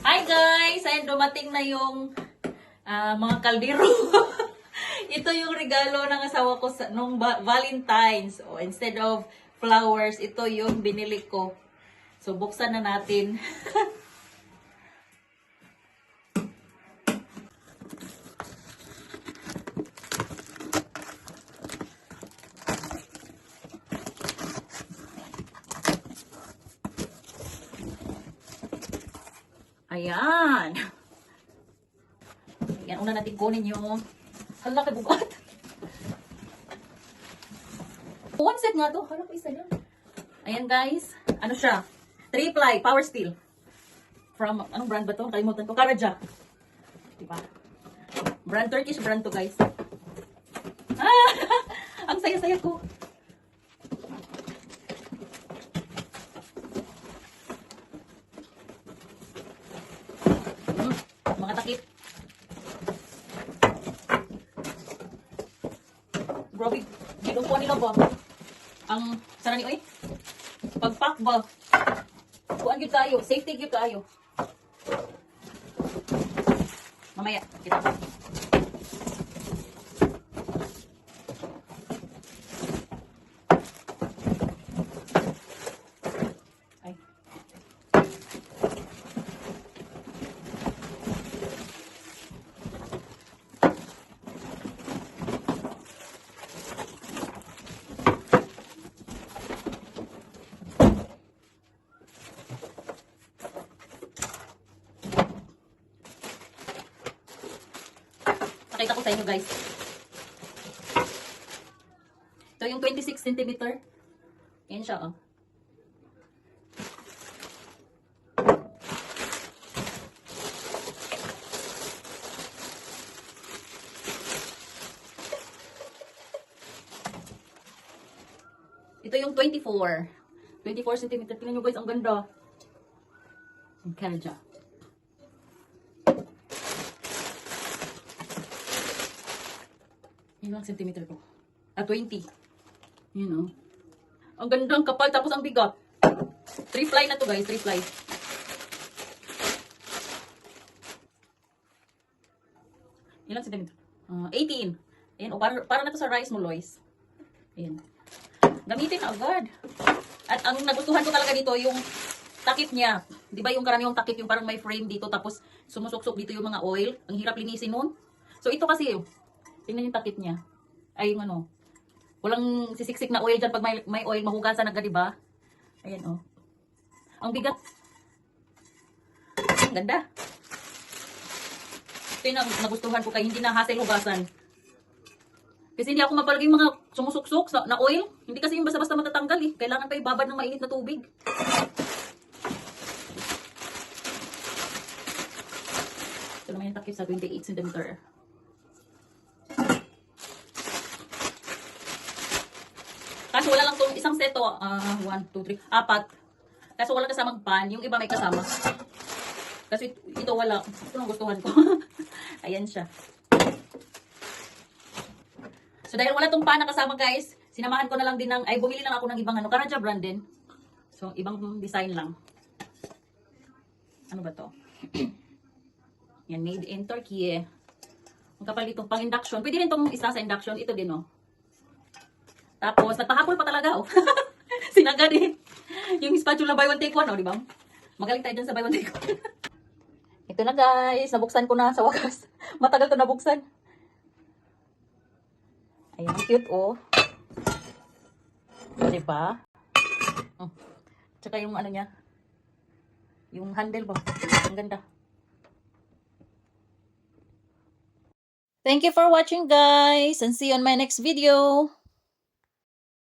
Hi guys! Ayan, dumating na yung mga kaldero. Ito yung regalo ng asawa ko nung Valentine's. O, instead of flowers, ito yung binili ko. So, buksan na natin. Ayan. Ayan, una natin kunin yung hala, kabugat. One set nga to. Hala, isa lang. Ayan guys. Ano siya? 3-ply power steel. From, anong brand ba to? Kalimutan ko. Karaja. Diba? Brand, Turkish brand to guys. Ah! Ang saya-saya ko. Mga takip. Grabe, gilong po nila ba? Ang sana ni oy. Pagpack ba? Kuan gyud kayo, safety gyud kayo. Mamaya kita. Ay. Pakita ko sa inyo guys. Ito yung 26 cm. Yan siya oh. Ito yung 24. 24 cm. Tingnan nyo guys, ang ganda. Ang Karaja. Yun ang centimeter ko. 20. Yun o. Ang ganda, ang kapal, tapos ang bigat. 3-ply na to guys, 3-ply. Ilang centimeter? 18. Ayan, o, para na to sa rice mo, Lois. Ayan. Gamitin na agad. At ang nagustuhan ko talaga dito, yung takip niya. Di ba yung karaniwang takip, yung parang may frame dito, tapos sumusuksok dito yung mga oil. Ang hirap linisin nun. So ito kasi, tingnan yung takip niya. Ay, yung ano. Walang sisiksik na oil dyan pag may oil, mahugasan agad, diba? Ayan, oh. Ang bigat. Ang ganda. Ito yung nagustuhan ko kaya hindi na hassle hugasan. Kasi hindi ako mapalagay yung mga sumusuksok na oil. Hindi kasi yung basta-basta matatanggal eh. Kailangan pa ibabad ng mainit na tubig. Ito naman yung takip sa 28 cm. Kaso wala lang itong isang seto. 1, 2, 3, 4. Kaso wala kasamang pan. Yung iba may kasama. Kasi ito wala. Ito ang gustuhan ko. Ayan siya. So dahil wala itong pan na kasama guys, sinamahan ko na lang din ng, ay bumili lang ako ng ibang Karaja brand din. So ibang design lang. Ano ba to? Yan, made in Turkey. Ang kapal dito, pang induction. Pwede rin itong isa sa induction. Ito din oh. Tapos, nagpahapol pa talaga, oh. Sinaga din. Yung spatula buy one take one, oh, di ba? Magaling tayo dyan sa buy one take one. Ito na guys, nabuksan ko na sa wakas. Matagal ko nabuksan. Ayan, cute, oh. Di ba? Tsaka yung ano niya, yung handle ba? Ang ganda. Thank you for watching guys, and see you on my next video.